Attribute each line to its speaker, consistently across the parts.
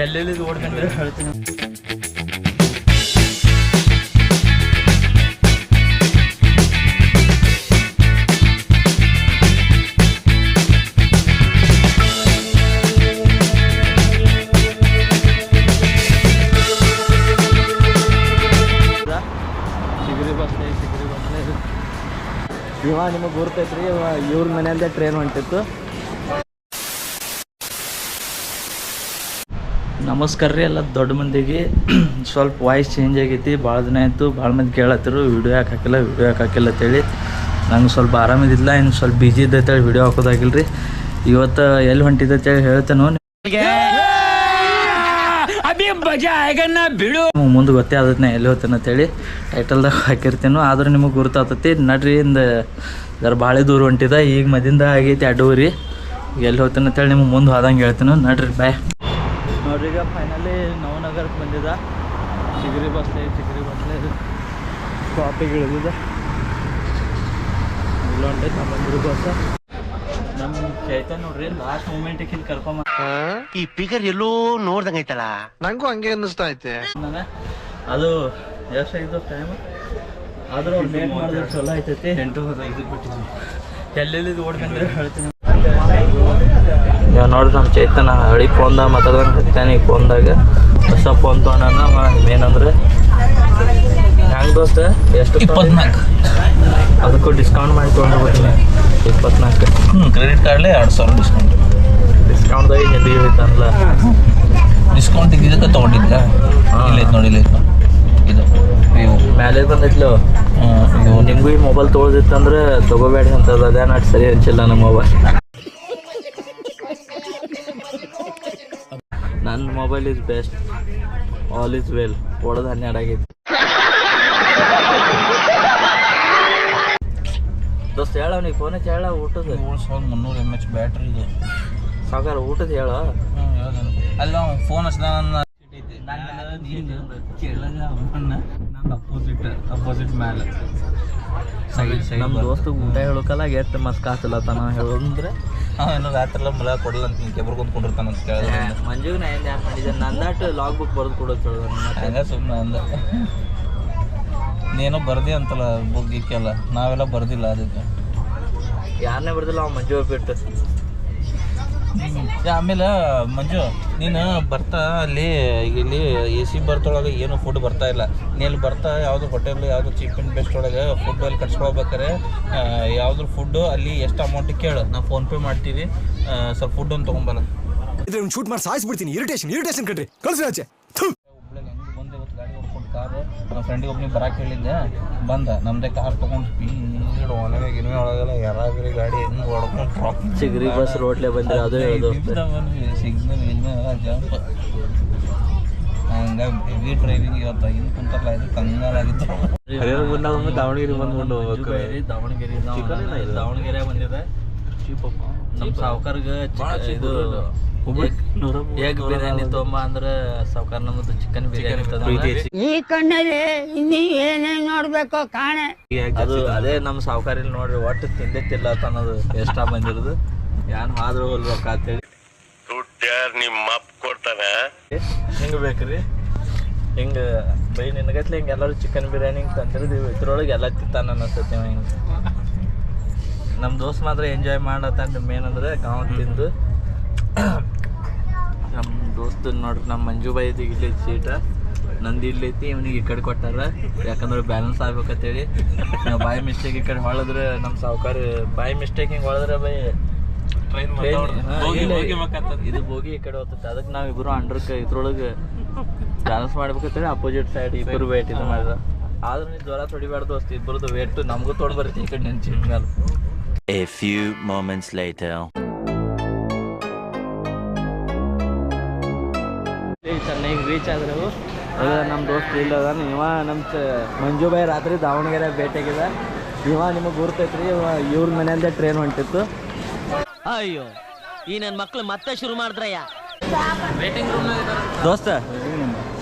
Speaker 1: ಎಲ್ಲೆಲ್ಲಿ ಓಡ್ಕೊಂಡ್ರೆ ಹೇಳ್ತೀನಿ. ಇವ ನಿಮಗೆ ಗುರ್ತೈತ್ರಿ, ಇವ್ರ ಮನೆಯಿಂದ ಟ್ರೈನ್ ಹೊಂಟಿತ್ತು. ನಮಸ್ಕಾರ ರೀ ಎಲ್ಲ ದೊಡ್ಡ ಮಂದಿಗೆ. ಸ್ವಲ್ಪ ವಾಯ್ಸ್ ಚೇಂಜ್ ಆಗೈತಿ, ಭಾಳ ದಿನ ಆಯಿತು. ಭಾಳ ಮಂದಿ ಕೇಳತ್ತಿರು ವಿಡಿಯೋ ಯಾಕೆ ಹಾಕಿಲ್ಲ ಅಂತೇಳಿ. ನಂಗೆ ಸ್ವಲ್ಪ ಆರಾಮಿದ್ದಿಲ್ಲ, ಇನ್ನು ಸ್ವಲ್ಪ ಬಿಜಿ ಇದ್ದೈತೇಳಿ ವಿಡಿಯೋ ಹಾಕೋದಾಗಿಲ್ಲ ರೀ. ಇವತ್ತು ಎಲ್ಲಿ ಹೊಂಟಿದ್ದೆ ಅಂತೇಳಿ ಹೇಳ್ತೇನೆ. ಮುಂದೆ ಗೊತ್ತೇ ಆದತ್ ನಾ ಎಲ್ಲಿ ಹೋಗ್ತೇನೆ ಅಂತೇಳಿ ಟೈಟಲ್ದಾಗ ಹಾಕಿರ್ತೀನೋ. ಆದ್ರೆ ನಿಮಗೆ ಗುರ್ತಾಗ್ತೈತಿ. ನಡ್ರಿ ಇಂದ ಜರ ಭಾಳ ದೂರ ಹೊಂಟಿದ. ಈಗ ಮದಿಂದ ಆಗೈತಿ 2 ಊರಿ. ಎಲ್ಲಿ ಹೋಗ್ತೇನೆ ಅಂತೇಳಿ ನಿಮ್ಗೆ ಮುಂದೆ ಹೋದಂಗೆ ಹೇಳ್ತೀನೋ. ನಡ್ರಿ ಬಾಯ್. ನೋಡ್ರಿ ಈಗ ಫೈನಲಿ ನವನಗರಕ್ಕೆ ಬಂದಿದ್ದ. ಚಿಗರಿ ಬಸ್ಲೆ ಸ್ಟಾಪಿಗೆ ಇಳಿದಿದೆ. ಇಲ್ಲ ಹೊಂಟೈತೆ ನಮ್ಮ ಬಂದಿರೋ ಬಸ್. ನಮ್ಮ ಚೈತನ್ ನೋಡ್ರಿ ಲಾಸ್ಟ್ ಮೂಮೆಂಟಿಗೆ ಇಲ್ಲಿ ಕರ್ಕೊಂಬ.
Speaker 2: ಈ ಪಿಗರ್ ಎಲ್ಲೋ ನೋಡ್ದಂಗ ಐತಲ್ಲ,
Speaker 3: ನಂಗೂ ಹಂಗೆ ಅನ್ನಿಸ್ತಾ ಐತೆ.
Speaker 1: ಅದು ಎಷ್ಟಾಗಿದ್ದು ಟೈಮ್ ಆದ್ರೂ ಅವ್ರು ಲೇಟ್ ಮಾಡಿದ್ರೆ ಚಲೋ ಆಯ್ತೈತಿ. 8:05 ಬಿಟ್ಟಿದ್ವಿ. ಎಲ್ಲೆಲ್ಲಿ ಓಡ್ಕೊಂಡ್ರೆ ಹೇಳ್ತೀನಿ. ನೋಡ್ರಿ ನಮ್ಮ ಚೈತನ್ಯ ಹಳಿ ಫೋನ್ದಾಗ ಮಾತಾಡ್ದಂಗೆ ಹತ್ತಾನೆ. ಈ ಫೋನ್ದಾಗ ಹೊಸ ಫೋನ್ ತೊಗೊಂಡ. ಏನಂದ್ರೆ ಹ್ಯಾಂಗ ದೋಸ್ತ ಎಷ್ಟು 24 ಅದಕ್ಕೂ ಡಿಸ್ಕೌಂಟ್ ಮಾಡಿ ತೊಗೊಂಡ್ಬಿಡ್ತೀನಿ. 24
Speaker 4: ಕ್ರೆಡಿಟ್ ಕಾರ್ಡ್ಲೆ 2000
Speaker 1: ಡಿಸ್ಕೌಂಟ್ದಾಗ ಹಿಂದಿ ಹೋಯ್ತಲ್ಲ.
Speaker 4: ಡಿಸ್ಕೌಂಟ್ ಇದಕ್ಕೆ ತೊಗೊಂಡಿದ್ದ. ಇಲ್ಲ ನೋಡಿ, ಇಲ್ಲ ಇದು
Speaker 1: ಮ್ಯಾಲೆ ಬಂದೈತ್ಲು. ನಿಮಗೂ ಈ ಮೊಬೈಲ್ ತೊಗೊಳ್ದಿತ್ತಂದ್ರೆ ತೊಗೋಬೇಡಿ ಅಂತದ. ಅದೇನು ಅಷ್ಟು ಸರಿ ಅನ್ಸಿಲ್ಲ ನಮ್ಮ ಮೊಬೈಲ್. ನನ್ನ mobile is best, all is well. ಓಡೋದು 12 ಆಗೈತಿ ದೋಸ್ತ. ಹೇಳ ಅವ್ನಿಗೆ ಫೋನ್ ಹಚ್ಚಿ ಹೇಳ. ಊಟದ
Speaker 4: 300 mAh ಬ್ಯಾಟ್ರಿ ಇದೆ
Speaker 1: ಸಾಕಾರ. ಊಟದ ಹೇಳ.
Speaker 4: ಅಲ್ಲ ಫೋನ್ ಹಚ್ಚಿದ ಅಪೋಸಿಟ್ ಮ್ಯಾಲೆ
Speaker 1: ನಮ್ಮ ದೋಸ್ತ ಊಟ ಹೇಳೋಕಲ್ಲ ಎಷ್ಟು ಮಸ್ತ್ ಆತಲತ್ತಾನ ಹೇಳಂದ್ರೆ.
Speaker 4: ಏನೋ ರಾತ್ರಿ ಎಲ್ಲ ಮಲ ಕೊಡಲ್ಲ ಅಂತ ಕೆಬ್ರು ಕೊಂಡ್ಕೊಂಡಿರ್ತಾನ ಅಂತ ಕೇಳಿದ್ರೆ
Speaker 1: ಮಂಜುಗೆ ನಾ ಏನು ಯಾಕೆ ಮಾಡಿದ್ದೆ. ನಂದಾಟ ಲಾಗ್ ಬುಕ್ ಬರೆದು ಕೊಡೋದು
Speaker 4: ಹಂಗ ಸುಮ್ಮನೆ ಅಂದ. ನೀನೋ ಬರ್ದಿ ಅಂತಲ್ಲ ಬುಕ್ ಗಿಕ್ಕೆಲ್ಲ, ನಾವೆಲ್ಲ ಬರ್ದಿಲ್ಲ. ಅದಕ್ಕೆ
Speaker 1: ಯಾರನ್ನೇ ಬರ್ದಿಲ್ಲ ಅವ ಮಂಜು ಬಿಟ್ಟು.
Speaker 4: ಆಮೇಲೆ ಮಂಜು ನೀನು ಬರ್ತಾ ಅಲ್ಲಿ ಈಗ ಇಲ್ಲಿ AC ಬರ್ತೊಳಗೆ ಏನು ಫುಡ್ ಬರ್ತಾ ಇಲ್ಲ. ನೀನು ಬರ್ತಾ ಯಾವುದು ಹೋಟೆಲ್ ಯಾವುದು ಚೀಪ್ ಆ್ಯಂಡ್ ಬೆಸ್ಟ್ ಒಳಗೆ ಫುಡ್ ಅಲ್ಲಿ ಕಟ್ಸ್ಕೊಳ್ಬೇಕಾರೆ ಯಾವ್ದು ಫುಡ್ಡು ಅಲ್ಲಿ ಎಷ್ಟು ಅಮೌಂಟಿಗೆ ಕೇಳು, ನಾವು ಫೋನ್ಪೇ ಮಾಡ್ತೀವಿ. ಸ್ವಲ್ಪ ಫುಡ್ ಒಂದು ತೊಗೊಂಬಲ್ಲ.
Speaker 3: ಇದ್ರೆ ಶೂಟ್ ಮಾಡಿ ಸಾಯಿಸ್ಬಿಡ್ತೀನಿ. ಇರಿಟೇಷನ್ ಕಟ್ರಿ ಕಳ್ಸಿ ಆಚೆ.
Speaker 4: ಹುಬ್ಳಿಗೆ ಹೆಂಗೆ ಬಂದೆ ಇವತ್ತು ಗಾಡಿ ಹೊಡ್ಕೊಂಡು ಕಾರು. ನಮ್ಮ ಫ್ರೆಂಡಿಗೆ ಒಬ್ಬನಿಗೆ ಬರಕ್ಕೆ ಹೇಳಿದ್ದೆ, ಬಂದ ನಮ್ಮದೇ ಕಾರ್ ತೊಗೊಂಡು ಸ್ಪೀಡ್ ಒಳಗೆ ಒಳಗೆಲ್ಲ ಯಾರಾಗ್ರಿ ಗಾಡಿ ಹೆಂಗೆ ಹೊಡ್ಕೊಂಡು
Speaker 1: ಚಿಗರಿ ಬಸ್ ರೋಡ್ಲೆ ಬಂದ್ರೆ ಅದು ಹೇಳೋದು
Speaker 4: ಸಿಗ್ನಲ್ ಜಂಪ್. ಹಂಗ ಹೆವಿ ಡ್ರೈವಿಂಗ್ ಇವತ್ತು ಹಿಂಗೆ ಕುಂತಾರಲ್ಲ ಇದು ಕಂಗಾಲಾಗಿತ್ತು.
Speaker 1: ದಾವಣಗೆರೆ ಬಂದ್ಕೊಂಡು ದಾವಣಗೆರೆ ಬಂದಿದೆ. ನಮ್ಮ ಸಾವುಕಾರ್ಗೆ ಇದು ಎಗ್ ಬಿರಿಯಾನಿ ತೊಂಬ ಅಂದ್ರೆ ಸಾವುಕಾರ ನಮ್ಮದು ಚಿಕನ್ ಬಿರಿಯಾನಿ.
Speaker 5: ಈ ಕಣ್ಣಲ್ಲಿ ಇನ್ನೀ ಏನೇನ್ ನೋಡ್ಬೇಕು ಕಾಣೆ.
Speaker 1: ಅದು ಅದೇ ನಮ್ಮ ಸಾವುಕಾರಲ್ಲಿ ನೋಡ್ರಿ ಒಟ್ಟು ತಿಂದಿತ್ತಿಲ್ಲ ಅನ್ನೋದು ಎಷ್ಟ ಬಂದಿರೋದು. ಯಾನ್ ಆದ್ರೂ ಹೋಲ್ಬೇಕಂತೇಳಿ
Speaker 2: ನಿಮ್ಮ ಅಪ್ಪ ಕೊಡ್ತಾನೆ.
Speaker 1: ಹಿಂಗೆ ಬೇಕ್ರಿ. ಹಿಂಗೆ ಬೈ ನಿನಗತ್ಲೆ ಹಿಂಗೆ ಎಲ್ಲರೂ ಚಿಕನ್ ಬಿರಿಯಾನಿ ಹಿಂಗೆ ತಂದಿರ್ದೀವಿ. ಇದ್ರೊಳಗೆ ಎಲ್ಲ ತಿಂತಾನ ಅನ್ನಿಸ್ತೈತಿ. ಹಿಂಗೆ ನಮ್ಮ ದೋಸ್ತ್ ಮಾತ್ರ ಎಂಜಾಯ್ ಮಾಡತ್ತ. ಮೇನ್ ಅಂದ್ರೆ ಗಾಂವ್ ತಿಂದು. ನಮ್ಮ ದೋಸ್ತ ನೋಡ್ರಿ ನಮ್ಮ ಮಂಜು ಬಾಯಿದು ಇಲ್ಲಿ ಸೀಟ ನಂದು ಇಲ್ಲೈತಿ. ಇವನಿಗೆ ಈ ಕಡೆ ಕೊಟ್ಟಾರ ಯಾಕಂದ್ರೆ ಬ್ಯಾಲೆನ್ಸ್ ಆಗ್ಬೇಕಂತೇಳಿ. ನಾವು ಬಾಯಿ ಮಿಸ್ಟೇಕ್ ಈ ಕಡೆ ಹೊಳದ್ರೆ ನಮ್ಮ ಸಾವುಕಾರ ಬಾಯಿ ಮಿಸ್ಟೇಕ್ ಹಿಂಗೆ ಹೊಳದ್ರೆ ಬೈ ಇದು ಬೋಗಿ ಈ ಕಡೆ ಹೋಗ್ತೈತೆ. ಅದಕ್ಕೆ ನಾವಿಬ್ಬರು ಅಂಡ್ರಕ್ಕೆ ಇದ್ರೊಳಗೆ ಬ್ಯಾಲೆನ್ಸ್ ಮಾಡ್ಬೇಕಂತೇಳಿ ಅಪೋಸಿಟ್ ಸೈಡ್ ಇಬ್ಬರು ವೇಟ್ ಇದು ಮಾಡಿದ. ಆದ್ರೆ ನೀವು ಜ್ವರ ತೊಡಿಬಾರ್ದು ದೋಸ್ತ. ಇಬ್ಬರದು ವೇಟ್ ನಮಗೂ ತೊಗೊಂಡು ಬರುತ್ತೆ ಈ ಕಡೆ ನಿನ್ನ ಚೀಟ್ ಮೇಲೆ.
Speaker 6: A few moments later.
Speaker 1: ಚೆನ್ನಾಗಿ ರೀಚ್ ಆದ್ರು. ನಮ್ಮ ದೋಸ್ತ ಇಲ್ಲದ. ಇವ ನಮ್ಮ ಮಂಜು ಬಾಯಿ ರಾತ್ರಿ ದಾವಣಗೆರೆ ಭೇಟಿಯಾಗಿದ. ಇವ ನಿಮಗೆ ಗುರ್ತೈತ್ರಿ. ಇವ್ರ ಮನೆಯಿಂದ ಟ್ರೈನ್ ಹೊಂಟಿತ್ತು.
Speaker 7: ಅಯ್ಯೋ ಈ ನನ್ನ ಮಕ್ಳು ಮತ್ತೆ ಶುರು ಮಾಡಿದ್ರಯ್ಯ.
Speaker 1: ದೋಸ್ತ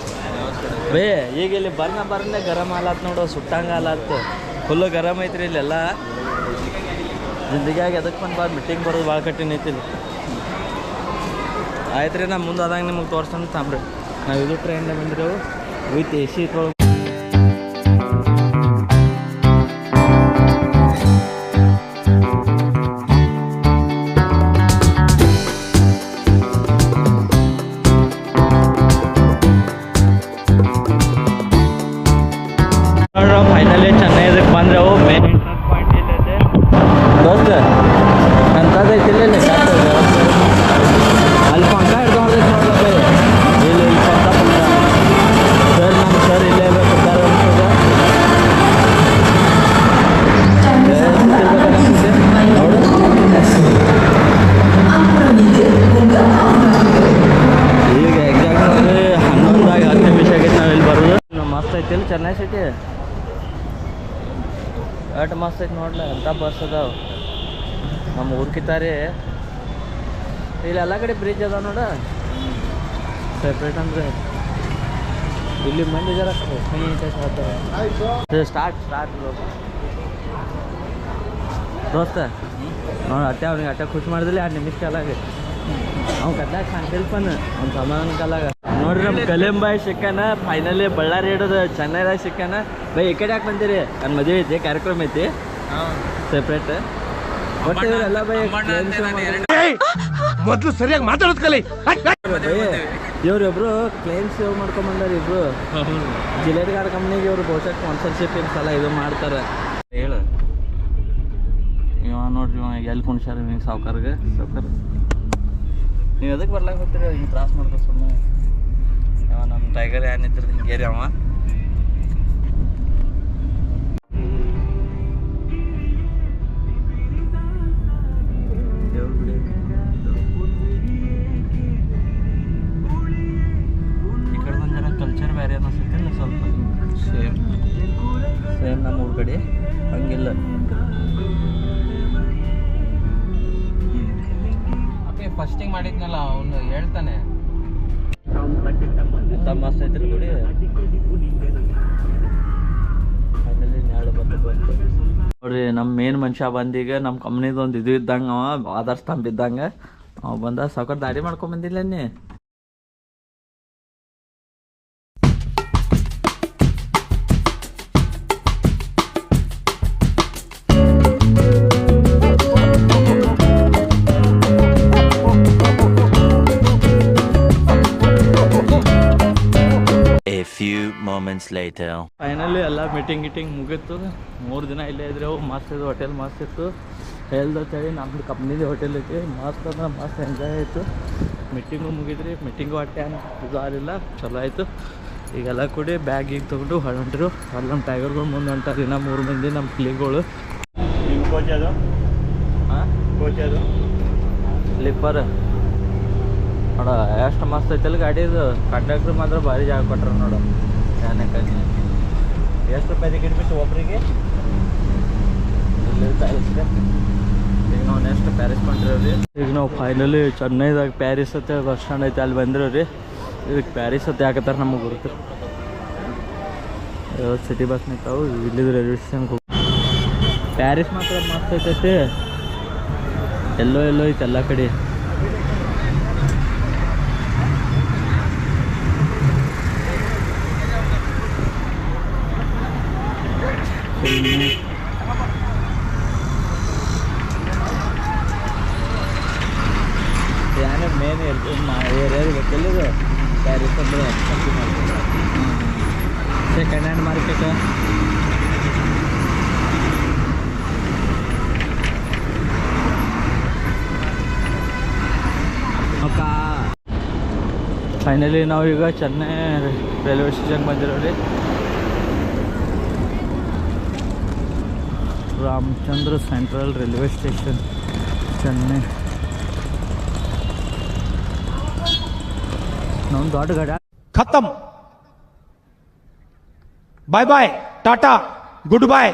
Speaker 1: ಬೇ ಈಗ ಇಲ್ಲಿ ಬರ್ನ ಗರಂ ಆಲತ್ ನೋಡು. ಸುಟ್ಟಂಗ ಆಲತ್ ಫುಲ್ಲು ಗರಮ್ ಐತ್ರಿ ಇಲ್ಲೆಲ್ಲ. ಜಿಂದಗಿಯಾಗಿ ಎದಕ್ಕೆ ಬಂದು ಮೀಟಿಂಗ್ ಬರೋದು ಭಾಳ ಕಠಿಣ ಐತಿ. ಆಯ್ತು ರೀ, ನಾ ಮುಂದೆ ಆದಾಗ ನಿಮಗೆ ತೋರ್ಸೋಣ ತಾಮ್ರಿ. ನಾವು ಇದು ಟ್ರೈನ್ದಾಗ ಬಂದಿರೋವು ವಿತ್ AC ಇಟ್ಕೊಳ್ಳೋ. ಫೈನಲಿ ಚೆನ್ನೈ ಇದಕ್ಕೆ ಬಂದ್ರೆವು. ಮೇನ್ ಎಂಟ್ರೆನ್ಸ್ ಪಾಯಿಂಟ್ ಇಲ್ಲಿದೆ ದೋಸ್ತ, ಅಂತದೈತಿಲ್ಲ ಅಲ್ಲಿ ಪಂಕ ಹಿಡ್ಕೊಂಡ್ರೆ ನೋಡ್ಲಪ್ಪ. ಇಲ್ಲಿ ಪಂಕ ಸರ್, ನಮ್ಮ ಸರ್ ಇಲ್ಲೇ ಬರ್ತಾರೆ ಅನ್ಸದ. ನೋಡು ಈಗ ಎಕ್ಸಾಕ್ಟ್ ನೋಡಿ 11:10 ನಿಮಿಷ ಆಗೈತೆ ನಾವು ಇಲ್ಲಿ ಬರೋದು. ಮಸ್ತ್ ಐತಿಲ್ಲ ಚೆನ್ನೈ ಸಿಟಿ, ಎಷ್ಟು ಮಸ್ತ್ ಐತಿ ನೋಡ್ಲ. ಎಂಥ ಬಸ್ ಅದಾವ ನಮ್ಮ ಊರ್ಕಿತ್ತಾರಿ. ಇಲ್ಲಿ ಎಲ್ಲ ಕಡೆ ಬ್ರಿಡ್ಜ್ ಅದಾವ ನೋಡ ಸೆಪ್ರೇಟ್. ಅಂದರೆ ಇಲ್ಲಿ ಮಂದಿ ಜರ ಸ್ಟಾರ್ಟ್ ದೋಸ್ತ ನೋಡಿ. ಅವ್ನಿಗೆ ಅಟ್ಟೆ ಖುಷಿ ಮಾಡಿದ್ಲಿ 2 ನಿಮಿಷ ಕಾಲಾಗ ಅವ್ನು ಕಟ್ಟಾಗ ಕಾಣ್ತಿಲ್ಪನ ಅವ್ನು ಸಮಾಧಾನ ಕಾಲಾಗ. ನೋಡ್ರಿ ನಮ್ಮ ಕಲಿಂ ಬಾಯ್ ಸಿಕ್ಕಾನ ಫೈನಲಿ. ಬಳ್ಳಾರಿ ಹಿಡೋದು ಚೆನ್ನೈದಾಗ ಸಿಕ್ಕಾನ. ಬೈ ಈ ಕಡೆ ಯಾಕೆ ಬಂದಿರಿ? ನನ್ನ ಮದುವೆ ಐತಿ, ಕಾರ್ಯಕ್ರಮ ಐತಿ ಸೆಪ್ರೇಟ್. ಬಟ್ ಇವರೆಲ್ಲ ಬೈ
Speaker 2: ಮೊದ್ಲು ಸರಿಯಾಗಿ ಮಾತಾಡೋದ್ ಕಲಿ.
Speaker 1: ಇವ್ರಿಬ್ರು ಕ್ಲೈಮ್ ಸೇವ್ ಮಾಡ್ಕೊಂಬಂದಾರ ಇಬ್ರು. ಜಿಲೇಟ್ ಗಾರ್ಡ್ ಕಂಪ್ನಿಗೆ ಇವ್ರು ಬಹುಶಃ ಸ್ಪಾನ್ಸರ್ಶಿಪ್ ಸಲ ಇದು ಮಾಡ್ತಾರೆ. ಹೇಳು ಇವ ನೋಡ್ರಿ, ಇವ ಎಲ್ಲಿ ಕುಣ್ಸಾರ ನೀವು ಸಾವ್ಕಾರ. ನೀವು ಎದಕ್ಕೆ ಬರ್ಲಾಕ ಹೋಗ್ತೀರಿ? ಹಿಂಗೆ ತ್ರಾಸ ಮಾಡ್ಕೊ ಸುಮ್ಮನೆ. ಅವ ನಮ್ಮ ಟೈಗರ್ ಏನಿದ್ರು ಹಿಂಗೇರಿ ಅವ. ಈ ಕಡೆ ಬಂದಿರೋ ಕಲ್ಚರ್ ಬೇರೆ ಅನ್ನಿಸುತ್ತಿಲ್ಲ ಸ್ವಲ್ಪ. ಸೇಮ್ ನಮ್ಮ ಊರ ಕಡೆ ಹಂಗಿಲ್ಲ.
Speaker 4: ಫಸ್ಟಿಂಗ್ ಮಾಡಿದ್ನಲ್ಲ ಅವನು ಹೇಳ್ತಾನೆ.
Speaker 1: ಎಂಥ ಮಸ್ತ್ ಐತ್ರಿ ಗುಡಿ. ಆಮೇಲೆ ನಾಳೆ ಬಂತು ನೋಡ್ರಿ, ನಮ್ಮ ಮೇನ್ ಮನುಷ್ಯ ಬಂದೀಗ. ನಮ್ಮ ಕಂಪ್ನಿದು ಒಂದು ಇದು ಇದ್ದಂಗೆ, ಅವ ಆಧಾರ್ ಸ್ತಂಭ ಇದ್ದಂಗೆ ಅವ ಬಂದ. ಸಾವ್ಕಾರ ದಾಡಿ ಮಾಡ್ಕೊಂಬಂದಿಲ್ಲ ನೀ.
Speaker 6: moments later.
Speaker 1: ಫೈನಲಿ ಎಲ್ಲ ಮೀಟಿಂಗ್ ಮುಗೀತು. 3 ದಿನ ಇಲ್ಲೇ ಇದ್ರೆ ಮಸ್ತ್ ಇದು ಹೋಟೆಲ್ ಮಸ್ತ್ ಇತ್ತು. ಹೇಳ್ದತ್ತೇಳಿ ನಮ್ಮದು ಕಂಪ್ನಿದು ಹೋಟೆಲ್ ಐತಿ, ಮಸ್ತ್ ಅಂದ್ರೆ ಮಸ್ತ್ ಎಂಜಾಯ್ ಆಯಿತು. ಮೀಟಿಂಗು ಮುಗಿದ್ರಿ, ಮೀಟಿಂಗು ಹೊಟ್ಟೆ ಇದು ಆಗಿಲ್ಲ, ಚಲೋ ಆಯಿತು. ಈಗೆಲ್ಲ ಕೂಡಿ ಬ್ಯಾಗ್ ಈಗ ತೊಗೊಂಡು ಹೊಂಟ್ರು. ಅಲ್ಲಿ ನಮ್ಮ ಟೈಗರ್ಗಳು ಮುಂದೆ ಹೊಂಟಾರಿ. ನಮ್ಮ 3 ಮಂದಿ ನಮ್ಮ ಕ್ಲೀಗಳು.
Speaker 3: ಕೋಚ್ ಅದು
Speaker 1: ಹಾಂ
Speaker 3: ಕೋಚ್ ಅದು
Speaker 1: ಸ್ಲಿಪ್ಪರ್ ನೋಡ ಎಷ್ಟು ಮಸ್ತ್ ಐತಲ್ಲ ಗಾಡಿ. ಇದು ಕಂಡಕ್ಟ್ರ್ ಮಾತ್ರ ಭಾರಿ ಜಾಗ ಕೊಟ್ರ ನೋಡು. ಯಾನಕ್ಕೆ ಎಷ್ಟು ರೂಪಾಯಿ ಟಿಕೆಟ್ ಬಿಟ್ಟು ಒಬ್ಬರಿಗೆ ಇಲ್ಲಿ ಪ್ಯಾರಿಸ್ಗೆ. ಈಗ ನಾವು ನೆಕ್ಸ್ಟ್ ಪ್ಯಾರಿಸ್ ಹೊಂಟಿರೋರಿ. ಈಗ ನಾವು ಫೈನಲಿ ಚೆನ್ನೈದಾಗ ಪ್ಯಾರಿಸ್ ಅಂತ ಬಸ್ ಸ್ಟ್ಯಾಂಡ್ ಐತೆ ಅಲ್ಲಿ ಬಂದಿರೋರಿ. ಇದಕ್ಕೆ ಪ್ಯಾರಿಸ್ ಅಂತ ಯಾಕತ್ತಾರೆ ನಮಗೆ ಗುರುತು. ಸಿಟಿ ಬಸ್ ನಿಂತಾವು. ಇಲ್ಲಿದ್ದು ರೈಲ್ವೆ ಸ್ಟೇಷನ್ಗೆ ಹೋಗಿ ಪ್ಯಾರಿಸ್ ಮಾತ್ರ ಮಸ್ತ್ ಐತೈತಿ. ಎಲ್ಲೋ ಐತೆ ಎಲ್ಲ ಕಡೆ. ಯಾನೇ ಮೇನ್ ಏರಿಯಾದ ಗೊತ್ತಿಲ್ಲದು ಪ್ಯಾರಿಸ್ ಅಂದ್ರೆ. Second hand market. ಫೈನಲಿ ನಾವೀಗ ಚೆನ್ನೈ ರೈಲ್ವೆ ಸ್ಟೇಷನ್ಗೆ ಬಂದಿರೋರಿ. Ramachandra central railway station Chennai. ನಾವು ದೊಡ್ಡ ಗಾಡಿ
Speaker 3: खत्म bye bye tata good bye.